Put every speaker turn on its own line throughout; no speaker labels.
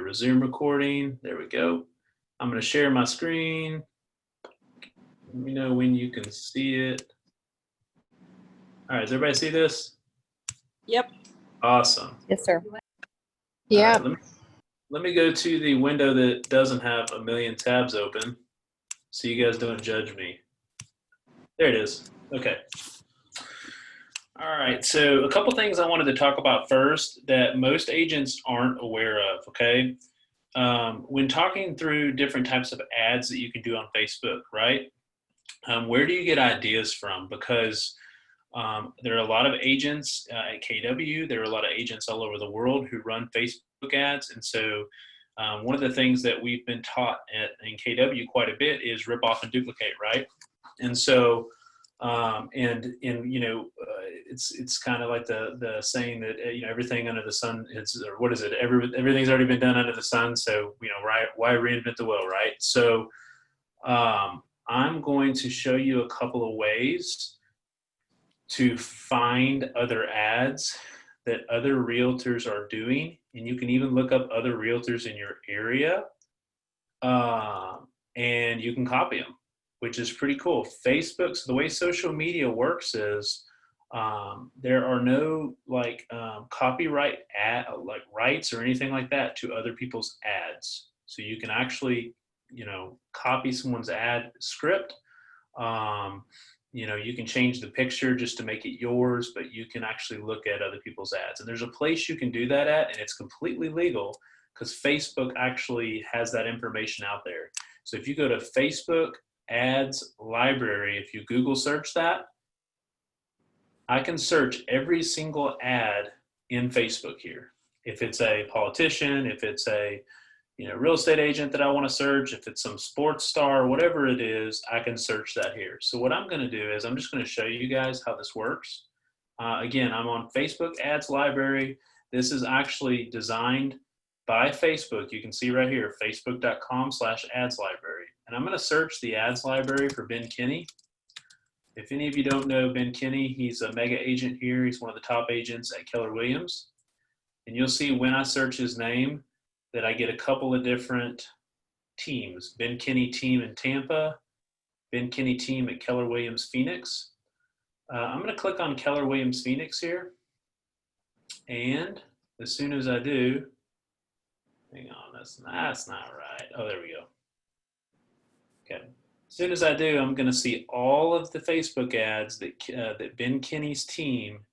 Resume recording. There we go. I'm going to share my screen. Let me know when you can see it. All right, does everybody see this?
Yep.
Awesome.
Yes, sir. Yeah.
Right, let me go to the window that doesn't have a million tabs open so you guys don't judge me. There it is. Okay. All right, so a couple things I wanted to talk about first that most agents aren't aware of, okay? When talking through different types of ads that you can do on Facebook, right? Where do you get ideas from? Because there are a lot of agents at KW. There are a lot of agents all over the world who run Facebook ads. And so one of the things that we've been taught in KW quite a bit is rip off and duplicate, right? And so, it's kind of like the saying that, everything under the sun, or what is it? Everything's already been done under the sun. So, right, why reinvent the wheel, right? So I'm going to show you a couple of ways to find other ads that other realtors are doing. And you can even look up other realtors in your area and you can copy them, which is pretty cool. Facebook, so the way social media works is there are no copyright rights or anything like that to other people's ads. So you can actually, copy someone's ad script. You can change the picture just to make it yours, but you can actually look at other people's ads. And there's a place you can do that at, and it's completely legal because Facebook actually has that information out there. So if you go to Facebook Ads Library, if you Google search that, I can search every single ad in Facebook here. If it's a politician, if it's a real estate agent that I want to search, if it's some sports star, whatever it is, I can search that here. So what I'm going to do is I'm just going to show you guys how this works. Again, I'm on Facebook Ads Library. This is actually designed by Facebook. You can see right here, facebook.com/ads library. And I'm going to search the ads library for Ben Kinney. If any of you don't know Ben Kinney, he's a mega agent here. He's one of the top agents at Keller Williams. And you'll see when I search his name that I get a couple of different teams. Ben Kinney team in Tampa, Ben Kinney team at Keller Williams Phoenix. I'm going to click on Keller Williams Phoenix here. And as soon as I do, hang on, that's not right. Oh, there we go. Okay. As soon as I do, I'm going to see all of the Facebook ads that Ben Kinney's team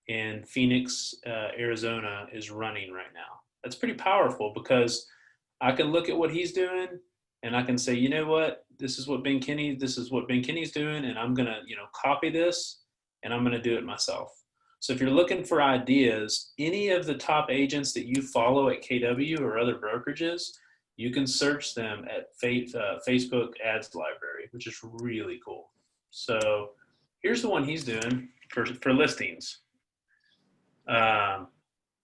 in Phoenix, Arizona is running right now. That's pretty powerful because I can look at what he's doing and I can say, you know what, this is what Ben Kinney's doing, and I'm going to, copy this and I'm going to do it myself. So if you're looking for ideas, any of the top agents that you follow at KW or other brokerages, you can search them at Facebook Ads Library, which is really cool. So here's the one he's doing for listings.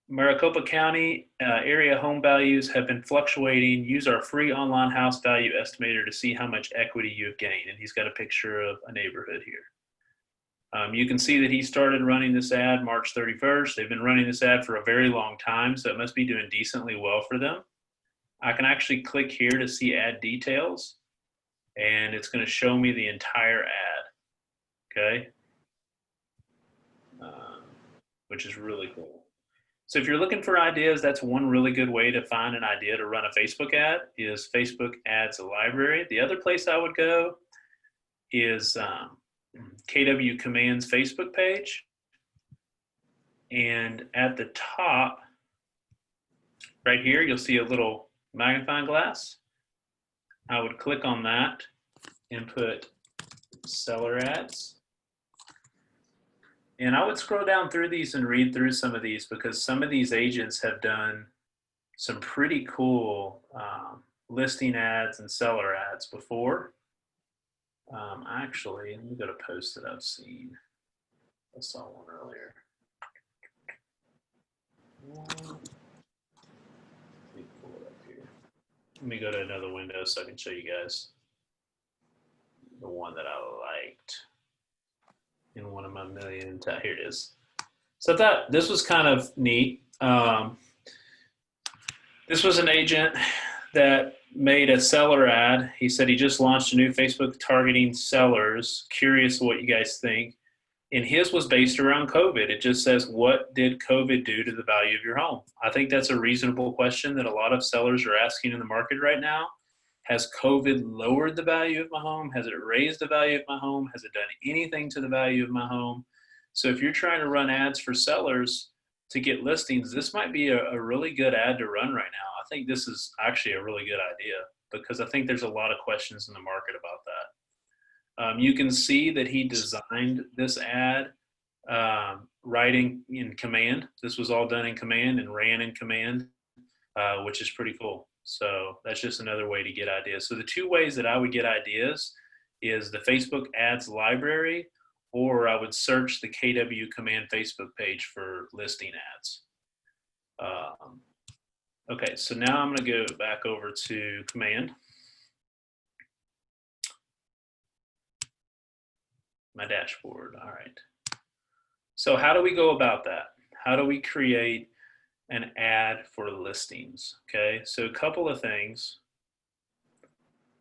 Maricopa County area home values have been fluctuating. Use our free online house value estimator to see how much equity you have gained. And he's got a picture of a neighborhood here. You can see that he started running this ad March 31st. They've been running this ad for a very long time, so it must be doing decently well for them. I can actually click here to see ad details, and it's going to show me the entire ad, okay? Which is really cool. So if you're looking for ideas, that's one really good way to find an idea to run a Facebook ad is Facebook Ads Library. The other place I would go is KW Command's Facebook page. And at the top, right here, you'll see a little magnifying glass. I would click on that and put seller ads. And I would scroll down through these and read through some of these because some of these agents have done some pretty cool listing ads and seller ads before. Actually, let me go to posts that I've seen. I saw one earlier. Let me pull it up here. Let me go to another window so I can show you guys the one that I liked in one of my million. Here it is. So this was kind of neat. This was an agent that made a seller ad. He said he just launched a new Facebook targeting sellers. Curious what you guys think. And his was based around COVID. It just says, what did COVID do to the value of your home? I think that's a reasonable question that a lot of sellers are asking in the market right now. Has COVID lowered the value of my home? Has it raised the value of my home? Has it done anything to the value of my home? So if you're trying to run ads for sellers to get listings, this might be a really good ad to run right now. I think this is actually a really good idea because I think there's a lot of questions in the market about that. You can see that he designed this ad writing in command. This was all done in command and ran in command, which is pretty cool. So that's just another way to get ideas. So the two ways that I would get ideas is the Facebook ads library, or I would search the KW Command Facebook page for listing ads. Okay, so now I'm going to go back over to command. My dashboard. All right. So how do we go about that? How do we create an ad for listings? Okay, so a couple of things.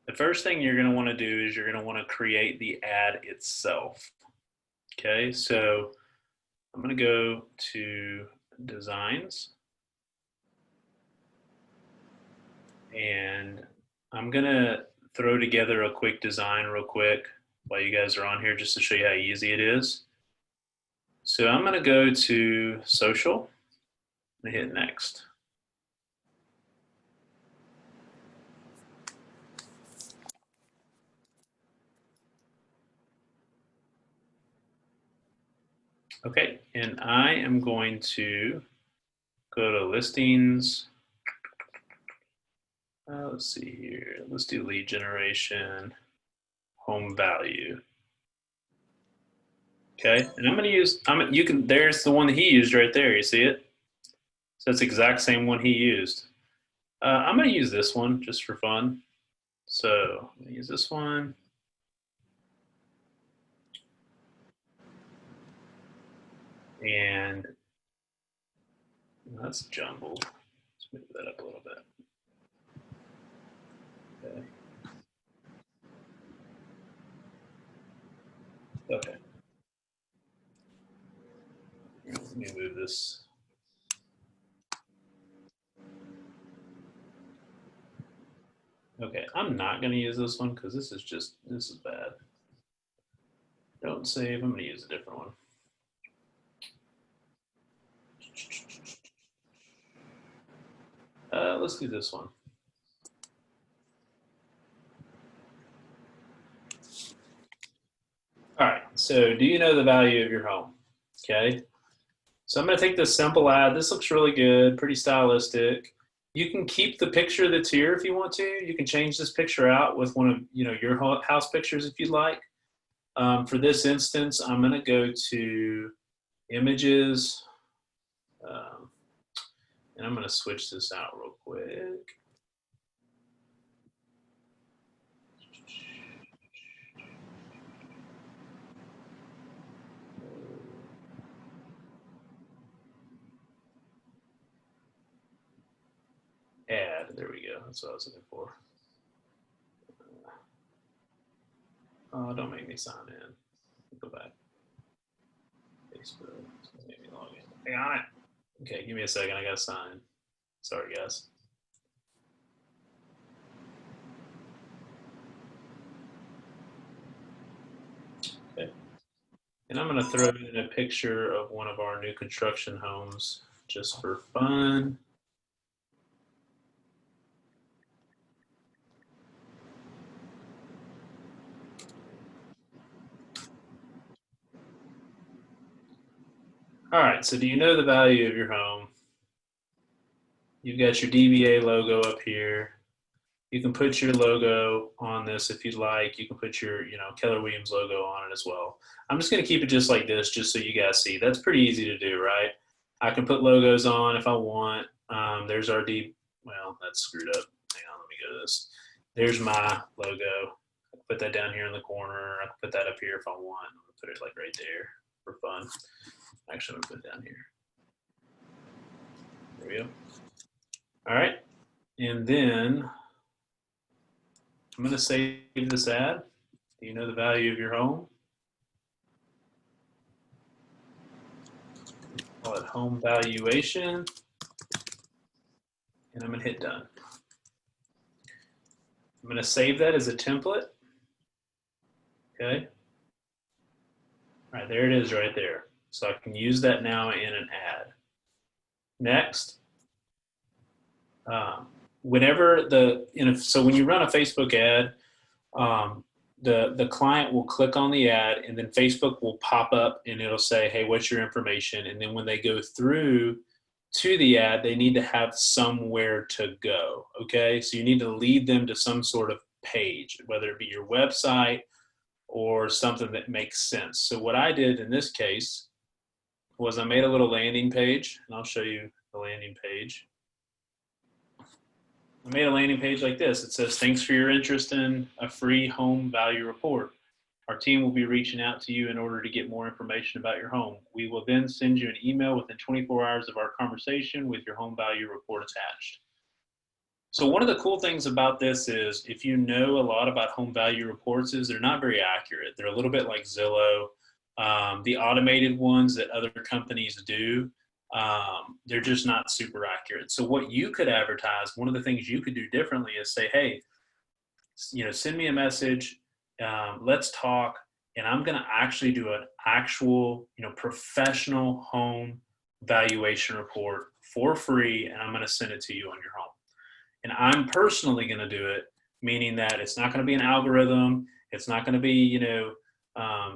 The first thing you're going to want to do is you're going to want to create the ad itself. Okay, so I'm going to go to designs and I'm going to throw together a quick design real quick while you guys are on here just to show you how easy it is. So I'm going to go to social and hit next. Okay, and I am going to go to listings. Let's see here. Let's do lead generation, home value. Okay, and I'm going to use. There's the one that he used right there. You see it? So it's the exact same one he used. I'm going to use this one just for fun. So I'm going to use this one. And that's jumbled. Let's move that up a little bit. Okay. Okay. Let me move this. Okay, I'm not going to use this one because this is bad. Don't save. I'm going to use a different one. Let's do this one. All right, so do you know the value of your home? Okay, so I'm going to take this simple ad. This looks really good, pretty stylistic. You can keep the picture that's here if you want to. You can change this picture out with one of your house pictures if you'd like. For this instance, I'm going to go to images, and I'm going to switch this out real quick. Add, there we go. That's what I was looking for. Oh, don't make me sign in. Go back. Facebook. Make me log in. Hang on it. Okay, give me a second. I got to sign. Sorry, guys. Okay. And I'm going to throw in a picture of one of our new construction homes just for fun. All right, so do you know the value of your home? You've got your DBA logo up here. You can put your logo on this if you'd like. You can put your, Keller Williams logo on it as well. I'm just going to keep it just like this, just so you guys see. That's pretty easy to do, right? I can put logos on if I want. There's our well, that's screwed up. Hang on, let me go to this. There's my logo. I can put that down here in the corner. I can put that up here if I want. I'm going to put it like right there for fun. Actually, I'm going to put it down here. There we go. All right. And then I'm going to save this ad. Do you know the value of your home? Call it home valuation. And I'm going to hit done. I'm going to save that as a template. Okay. All right, there it is right there. So I can use that now in an ad. Next, whenever so when you run a Facebook ad, the client will click on the ad, and then Facebook will pop up and it'll say, hey, what's your information? And then when they go through to the ad, they need to have somewhere to go. Okay, so you need to lead them to some sort of page, whether it be your website or something that makes sense. So what I did in this case was I made a little landing page, and I'll show you the landing page. I made a landing page like this. It says, thanks for your interest in a free home value report. Our team will be reaching out to you in order to get more information about your home. We will then send you an email within 24 hours of our conversation with your home value report attached. So one of the cool things about this is, if you know a lot about home value reports, is they're not very accurate. They're a little bit like Zillow. The automated ones that other companies do, they're just not super accurate. So what you could advertise, one of the things you could do differently is say, hey, send me a message, let's talk, and I'm going to actually do an actual, professional home valuation report for free, and I'm going to send it to you on your home. And I'm personally going to do it, meaning that it's not going to be an algorithm. It's not going to be,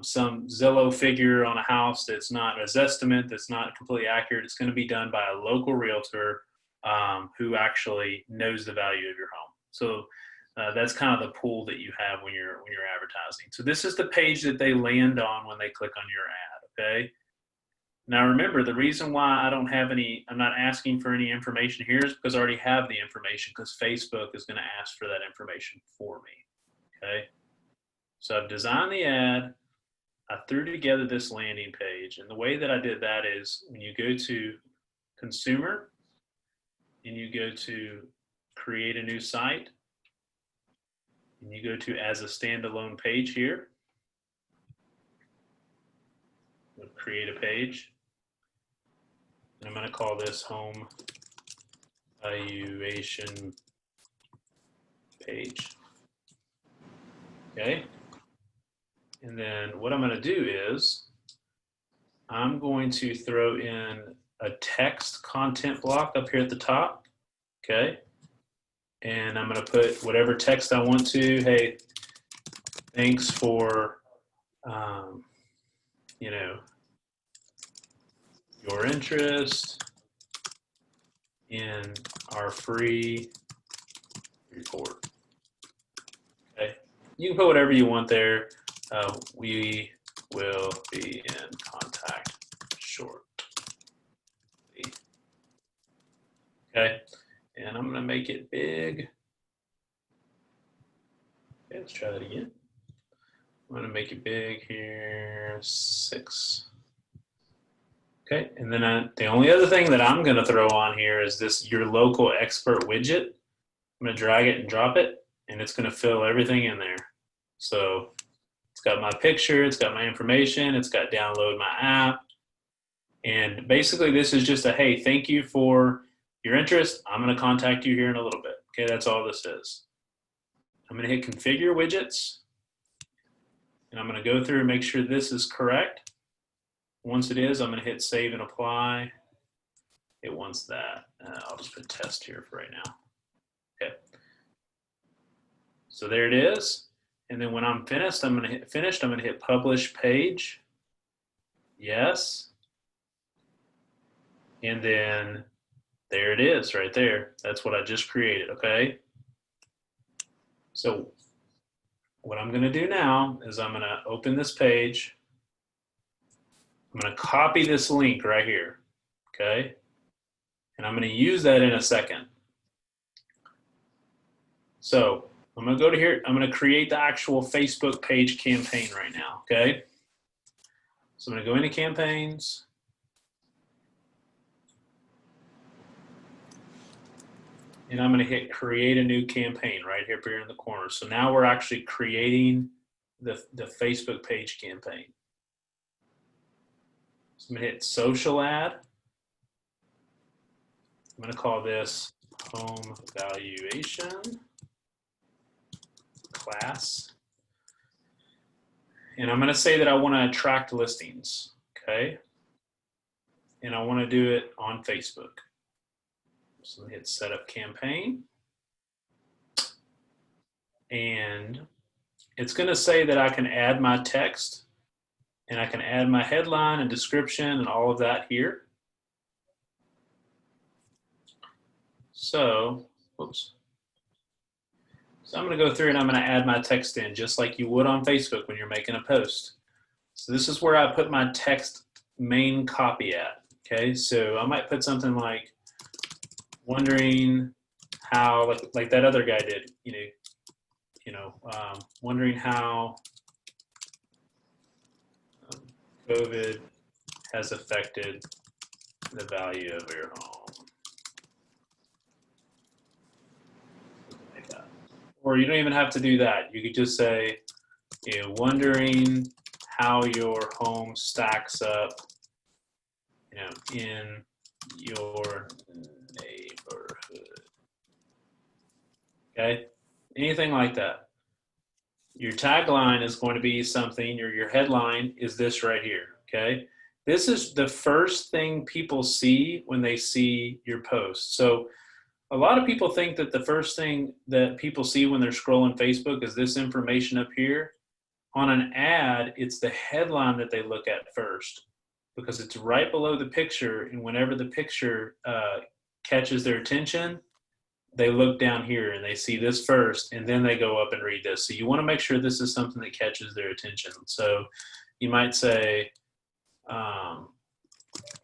some Zillow figure on a house that's not a Zestimate, that's not completely accurate. It's going to be done by a local realtor who actually knows the value of your home. So that's kind of the pool that you have when you're advertising. So this is the page that they land on when they click on your ad. Okay. Now remember, the reason why I'm not asking for any information here is because I already have the information, because Facebook is going to ask for that information for me. Okay. So I've designed the ad, I threw together this landing page, and the way that I did that is when you go to consumer and you go to create a new site, and you go to as a standalone page here, we'll create a page, and I'm going to call this home valuation page. Okay. And then what I'm going to do is I'm going to throw in a text content block up here at the top. Okay. And I'm going to put whatever text I want to. Hey, thanks for, your interest in our free report. Okay. You can put whatever you want there. We will be in contact shortly. Okay, and I'm going to make it big. Okay, let's try that again. I'm going to make it big here, 6. Okay, and then the only other thing that I'm going to throw on here is this your local expert widget. I'm going to drag it and drop it, and it's going to fill everything in there. So it's got my picture, it's got my information, it's got download my app. And basically this is just a, hey, thank you for your interest. I'm going to contact you here in a little bit. Okay, that's all this is. I'm going to hit configure widgets. And I'm going to go through and make sure this is correct. Once it is, I'm going to hit save and apply. It wants that. I'll just put test here for right now. Okay. So there it is. And then when I'm finished, I'm going to hit finished. I'm going to hit publish page. Yes. And then there it is right there. That's what I just created. Okay. So what I'm going to do now is I'm going to open this page. I'm going to copy this link right here. Okay. And I'm going to use that in a second. So I'm going to go to here. I'm going to create the actual Facebook page campaign right now. Okay. So I'm going to go into campaigns. and I'm going to hit create a new campaign right here in the corner. So now we're actually creating the Facebook page campaign. So I'm going to hit social ad. I'm going to call this home valuation class. And I'm going to say that I want to attract listings, okay? And I want to do it on Facebook. So hit setup campaign. And it's going to say that I can add my text and I can add my headline and description and all of that here. So, whoops. So I'm going to go through and I'm going to add my text in just like you would on Facebook when you're making a post. So this is where I put my text main copy at. Okay, so I might put something like wondering how, like that other guy did, wondering how COVID has affected the value of your home. Like that. Or you don't even have to do that. You could just say, wondering how your home stacks up, in your neighborhood. Okay, anything like that. Your tagline is going to be something, or your headline is this right here. Okay, this is the first thing people see when they see your post. So a lot of people think that the first thing that people see when they're scrolling Facebook is this information up here. On an ad, it's the headline that they look at first, because it's right below the picture, and whenever the picture catches their attention, they look down here and they see this first, and then they go up and read this. So you want to make sure this is something that catches their attention. So you might say,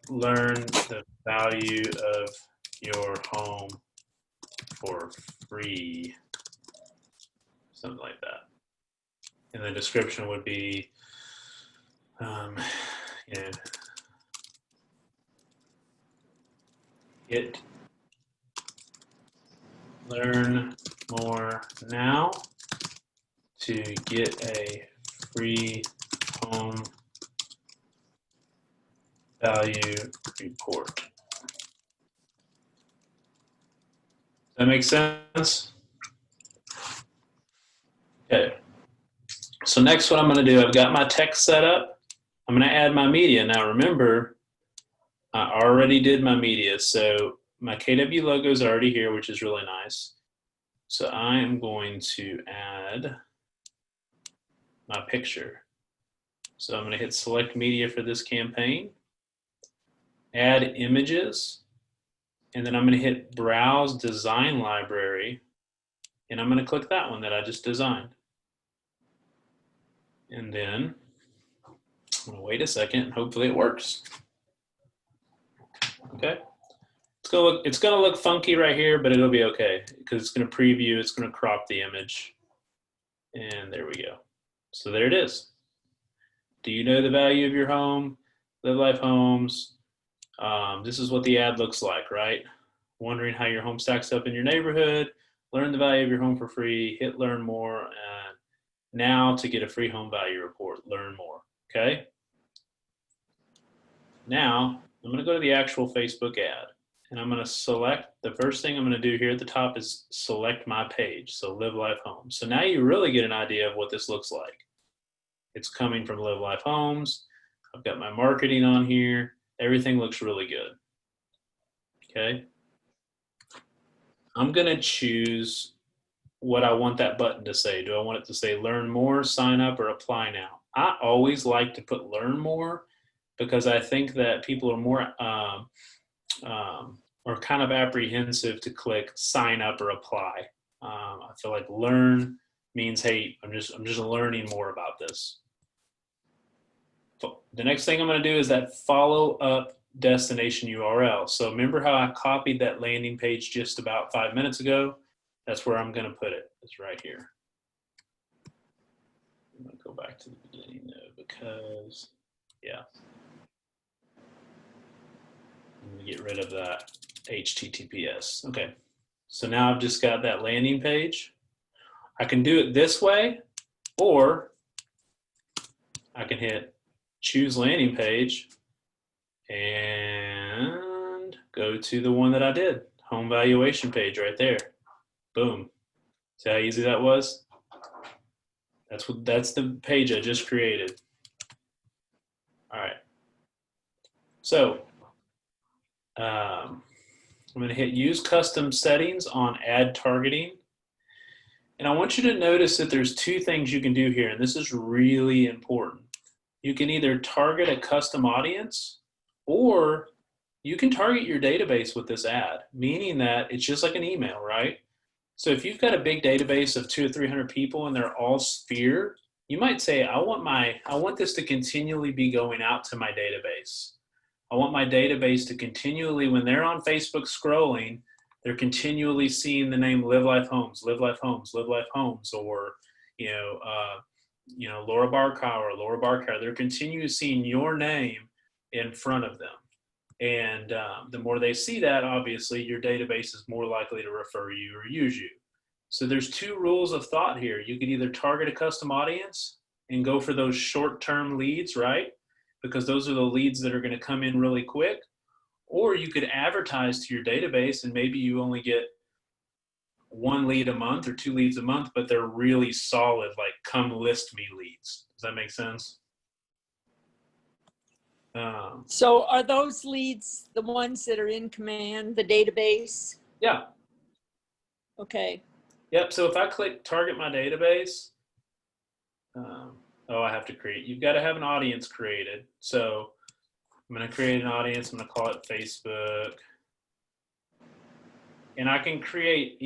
learn the value of your home for free, something like that. And the description would be, learn more now to get a free home value report. Does that make sense? Okay. So next what I'm going to do, I've got my text set up. I'm going to add my media. Now remember, I already did my media. So my KW logo is already here, which is really nice. So I am going to add my picture. So I'm going to hit select media for this campaign, add images, and then I'm going to hit browse design library, and I'm going to click that one that I just designed. And then I'm going to wait a second and hopefully it works. Okay. It's going to look funky right here, but it'll be okay because it's going to preview, it's going to crop the image. And there we go. So there it is. Do you know the value of your home? Live Life Homes. This is what the ad looks like, right? Wondering how your home stacks up in your neighborhood. Learn the value of your home for free. Hit learn more. And now to get a free home value report, learn more. Okay. Now I'm going to go to the actual Facebook ad. And I'm going to select, the first thing I'm going to do here at the top is select my page. So Live Life Homes. So now you really get an idea of what this looks like. It's coming from Live Life Homes. I've got my marketing on here. Everything looks really good. Okay. I'm going to choose what I want that button to say. Do I want it to say learn more, sign up, or apply now? I always like to put learn more because I think that people are more or kind of apprehensive to click sign up or apply. I feel like learn means, hey, I'm just learning more about this. The next thing I'm going to do is that follow up destination URL. So remember how I copied that landing page just about 5 minutes ago? That's where I'm going to put it. It's right here. I'm going to go back to the beginning though, because yeah. I'm going to get rid of that HTTPS. Okay. So now I've just got that landing page. I can do it this way, or I can hit choose landing page and go to the one that I did, home valuation page right there. Boom. See how easy that was? That's the page I just created. All right. So I'm going to hit use custom settings on ad targeting. And I want you to notice that there's two things you can do here, and this is really important. You can either target a custom audience, or you can target your database with this ad, meaning that it's just like an email, right? So if you've got a big database of 200 or 300 people and they're all Sphere, you might say, I want this to continually be going out to my database. I want my database to continually, when they're on Facebook scrolling, they're continually seeing the name Live Life Homes, Live Life Homes, Live Life Homes, or Laura Barkow. They're continually seeing your name in front of them. And the more they see that, obviously, your database is more likely to refer you or use you. So there's two rules of thought here. You could either target a custom audience and go for those short-term leads, right? Because those are the leads that are going to come in really quick. Or you could advertise to your database and maybe you only get 1 lead a month or 2 leads a month, but they're really solid, like come list me leads. Does that make sense?
So are those leads the ones that are in command, the database?
Yeah.
Okay.
Yep. So if I click target my database, I have to create. You've got to have an audience created. So I'm going to create an audience. I'm going to call it Facebook. And I can create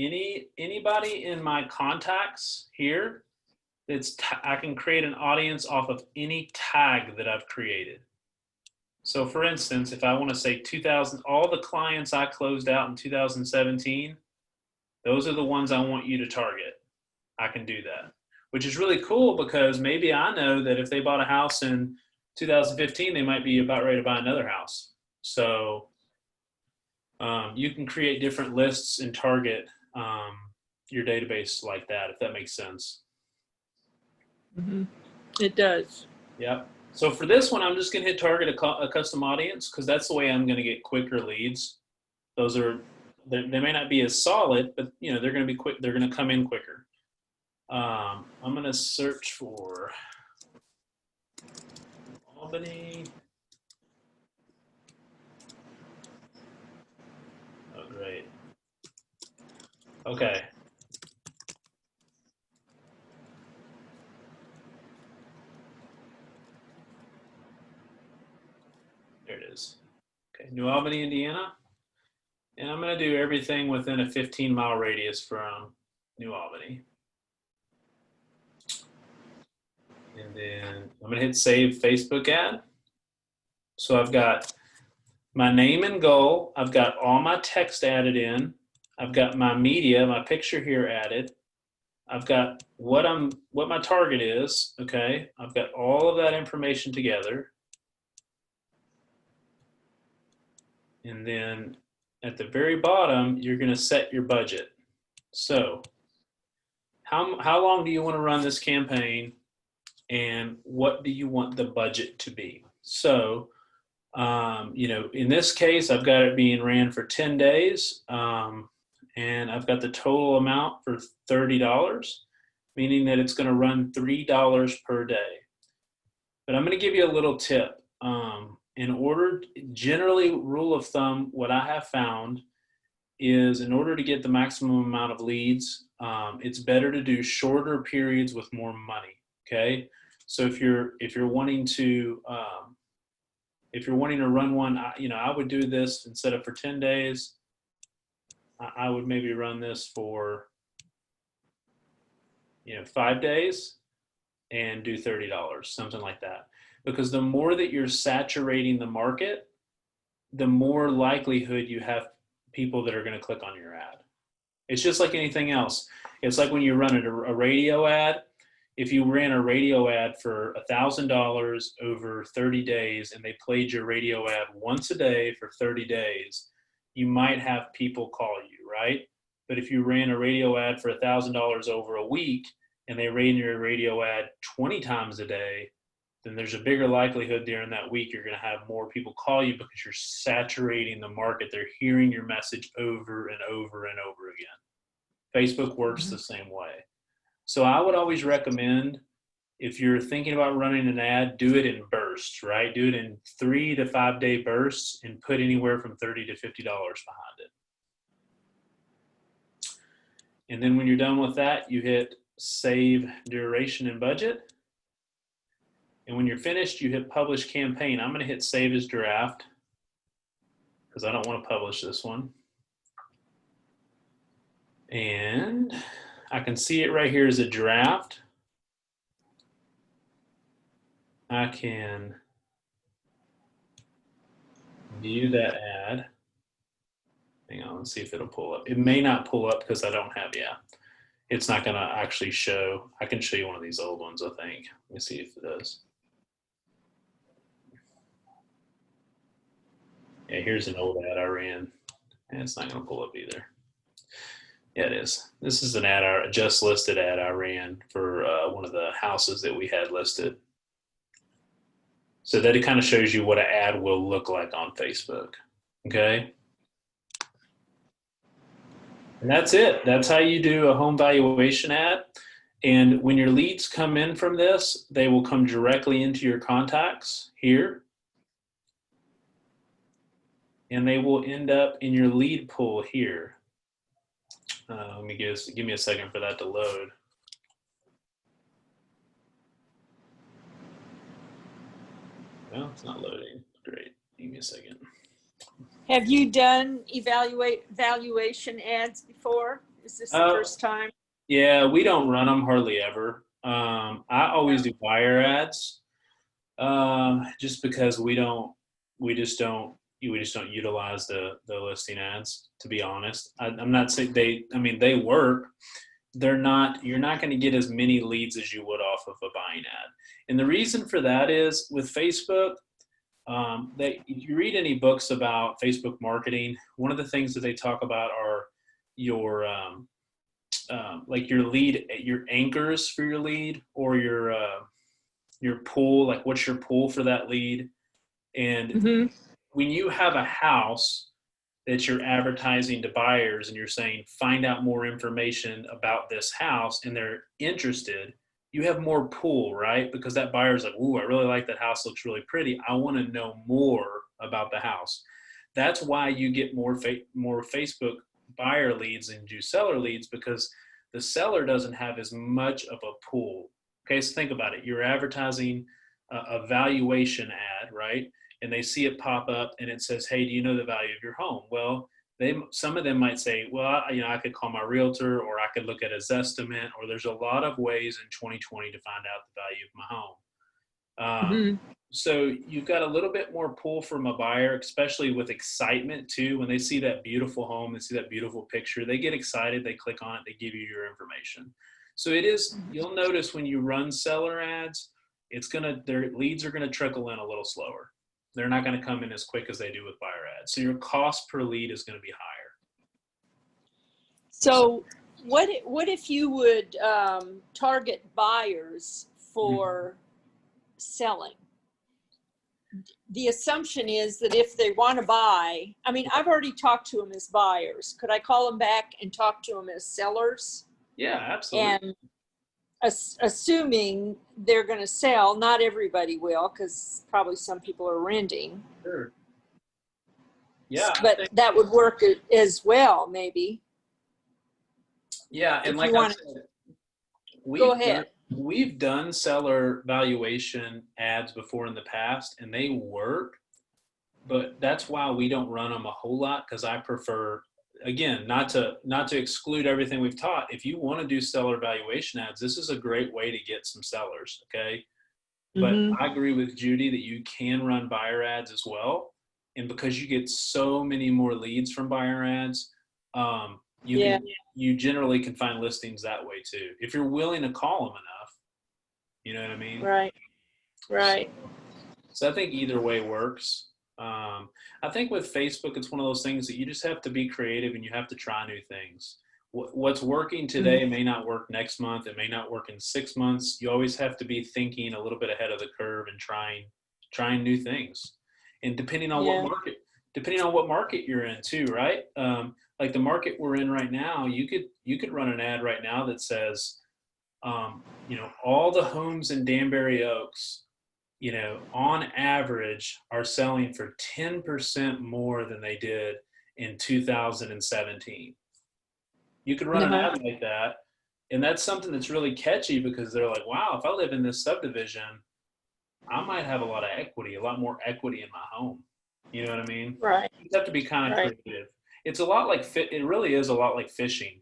anybody in my contacts here. I can create an audience off of any tag that I've created. So for instance, if I want to say 2000, all the clients I closed out in 2017, those are the ones I want you to target. I can do that, which is really cool because maybe I know that if they bought a house in 2015, they might be about ready to buy another house. So you can create different lists and target your database like that, if that makes sense.
Mm-hmm. It does.
Yep. So for this one, I'm just going to hit target a custom audience because that's the way I'm going to get quicker leads. They may not be as solid, but they're going to be quick. They're going to come in quicker. I'm going to search for Albany. Oh, great. Okay. There it is. Okay, New Albany, Indiana. And I'm going to do everything within a 15-mile radius from New Albany. And then I'm going to hit save Facebook ad. So I've got my name and goal. I've got all my text added in. I've got my media, my picture here added. I've got what my target is, okay? I've got all of that information together. And then at the very bottom, you're going to set your budget. So how long do you want to run this campaign, and what do you want the budget to be? So, in this case, I've got it being ran for 10 days, and I've got the total amount for $30, meaning that it's going to run $3 per day. But I'm going to give you a little tip. Generally, rule of thumb, what I have found is in order to get the maximum amount of leads, it's better to do shorter periods with more money. Okay, so if you're wanting to run one, I would do this instead of for 10 days. I would maybe run this for 5 days and do $30, something like that. Because the more that you're saturating the market, the more likelihood you have people that are going to click on your ad. It's just like anything else. It's like when you run a radio ad. If you ran a radio ad for $1,000 over 30 days and they played your radio ad once a day for 30 days, you might have people call you, right? But if you ran a radio ad for $1,000 over a week and they ran your radio ad 20 times a day, then there's a bigger likelihood during that week you're going to have more people call you because you're saturating the market. They're hearing your message over and over and over again. Facebook works the same way. So I would always recommend, if you're thinking about running an ad, do it in bursts, right? Do it in 3 to 5 day bursts and put anywhere from $30 to $50 behind it. And then when you're done with that, you hit save duration and budget. And when you're finished, you hit publish campaign. I'm going to hit save as draft because I don't want to publish this one. And I can see it right here as a draft. I can view that ad. Hang on, let's see if it'll pull up. It may not pull up because I don't have, it's not going to actually show. I can show you one of these old ones, I think. Let me see if it does. Yeah, here's an old ad I ran, and it's not going to pull up either. Yeah, it is. This is an ad, a just listed ad I ran for one of the houses that we had listed. So that it kind of shows you what an ad will look like on Facebook, okay? And that's it. That's how you do a home valuation ad. And when your leads come in from this, they will come directly into your contacts here. And they will end up in your lead pool here. Let me give me a second for that to load. Well, it's not loading. Great. Give me a second.
Have you done valuation ads before? Is this the first time?
Yeah, we don't run them hardly ever. I always do buyer ads, just because we just don't utilize the listing ads, to be honest. I'm not saying they work. You're not going to get as many leads as you would off of a buying ad. And the reason for that is with Facebook, if you read any books about Facebook marketing, one of the things that they talk about are your like your lead, your anchors for your lead, or your pool, like what's your pool for that lead. And when you have a house that you're advertising to buyers and you're saying, find out more information about this house, and they're interested, you have more pool, right? Because that buyer's like, ooh, I really like that house, looks really pretty. I want to know more about the house. That's why you get more Facebook buyer leads than you do seller leads, because the seller doesn't have as much of a pool. Okay, so think about it. You're advertising a valuation ad, right? And they see it pop up and it says, hey, do you know the value of your home? Well, some of them might say, well, I could call my realtor, or I could look at a Zestimate, or there's a lot of ways in 2020 to find out the value of my home. So you've got a little bit more pull from a buyer, especially with excitement too. When they see that beautiful home, they see that beautiful picture, they get excited, they click on it, they give you your information. So it is, you'll notice when you run seller ads, their leads are going to trickle in a little slower. They're not going to come in as quick as they do with buyer ads. So your cost per lead is going to be higher.
So what if you would target buyers for selling? The assumption is that if they want to buy, I've already talked to them as buyers. Could I call them back and talk to them as sellers?
Yeah, absolutely.
And assuming they're going to sell, not everybody will, because probably some people are renting.
Sure. Yeah.
But that would work as well, maybe.
Yeah, and like I said,
go ahead.
We've done seller valuation ads before in the past, and they work, but that's why we don't run them a whole lot, because I prefer, again, not to exclude everything we've taught. If you want to do seller valuation ads, this is a great way to get some sellers, okay? But I agree with Judy that you can run buyer ads as well. And because you get so many more leads from buyer ads, you generally can find listings that way too, if you're willing to call them enough. You know what I mean?
Right.
So I think either way works. I think with Facebook, it's one of those things that you just have to be creative and you have to try new things. what's working today may not work next month. It may not work in 6 months. You always have to be thinking a little bit ahead of the curve and trying new things. And depending on what market you're in too, right? Like the market we're in right now, you could run an ad right now that says, all the homes in Danbury Oaks, on average are selling for 10% more than they did in 2017. You could run an ad like that, and that's something that's really catchy because they're like, wow, if I live in this subdivision, I might have a lot of equity, a lot more equity in my home. You know what I mean?
Right.
You have to be kind of creative. It's a lot like it really is a lot like fishing.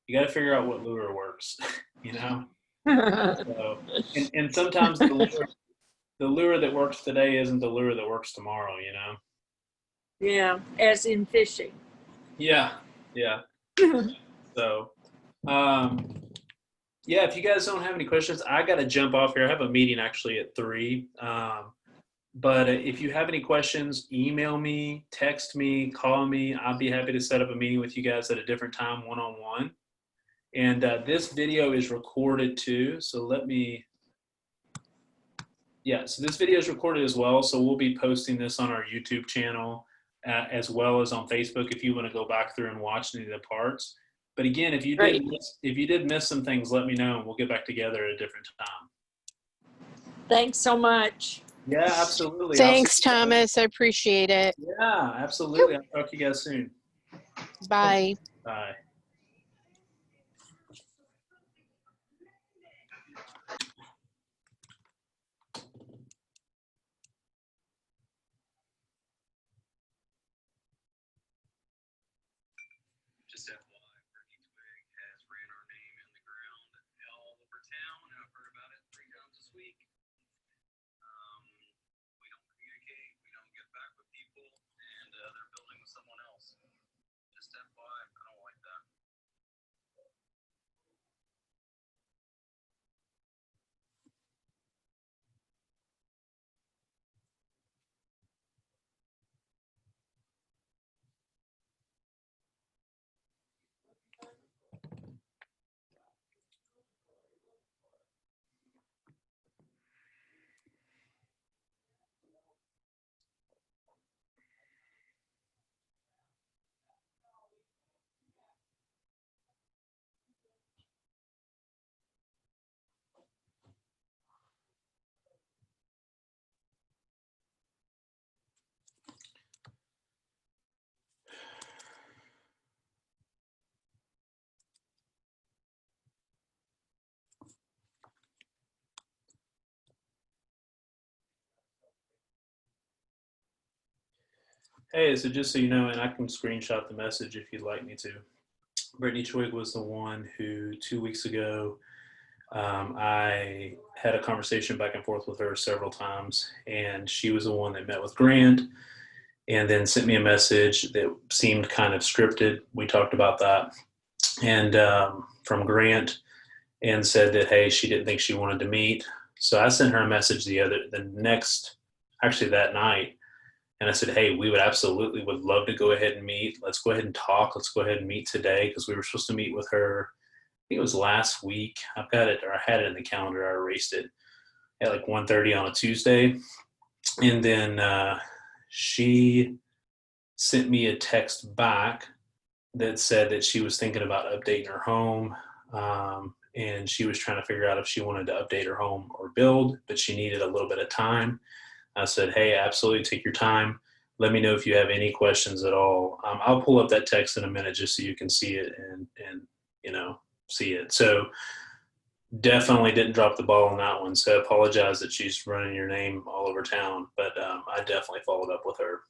You got to figure out what lure works, So, and sometimes the lure that works today isn't the lure that works tomorrow,
Yeah, as in fishing.
Yeah. So, if you guys don't have any questions, I got to jump off here. I have a meeting actually at 3. But if you have any questions, email me, text me, call me. I'll be happy to set up a meeting with you guys at a different time, one-on-one. And this video is recorded too. So so this video is recorded as well. So we'll be posting this on our YouTube channel as well as on Facebook if you want to go back through and watch any of the parts. But again, if you did miss some things, let me know and we'll get back together at a different time.
Thanks so much.
Yeah, absolutely.
Thanks, Thomas. I appreciate it.
Yeah, absolutely. I'll talk to you guys soon.
Bye.
Bye. Just FYI, Brittany Twig has ran our name in the ground all over town, and I've heard about it 3 times this week. We don't communicate, we don't get back with people, and they're building with someone else. Just FYI, I don't like that. Hey, so just so you know, and I can screenshot the message if you'd like me to. Brittany Twig was the one who 2 weeks ago, I had a conversation back and forth with her several times, and she was the one that met with Grant and then sent me a message that seemed kind of scripted. We talked about that, and from Grant, and said that, hey, she didn't think she wanted to meet. So I sent her a message that night. And I said, hey, we would love to go ahead and meet. Let's go ahead and talk. Let's go ahead and meet today because we were supposed to meet with her. I think it was last week. I've got it, or I had it in the calendar. I erased it at like 1:30 on a Tuesday. And then she sent me a text back that said that she was thinking about updating her home. And she was trying to figure out if she wanted to update her home or build, but she needed a little bit of time. I said, hey, absolutely, take your time. Let me know if you have any questions at all. I'll pull up that text in a minute just so you can see it and see it. So definitely didn't drop the ball on that one. So I apologize that she's running your name all over town, but I definitely followed up with her.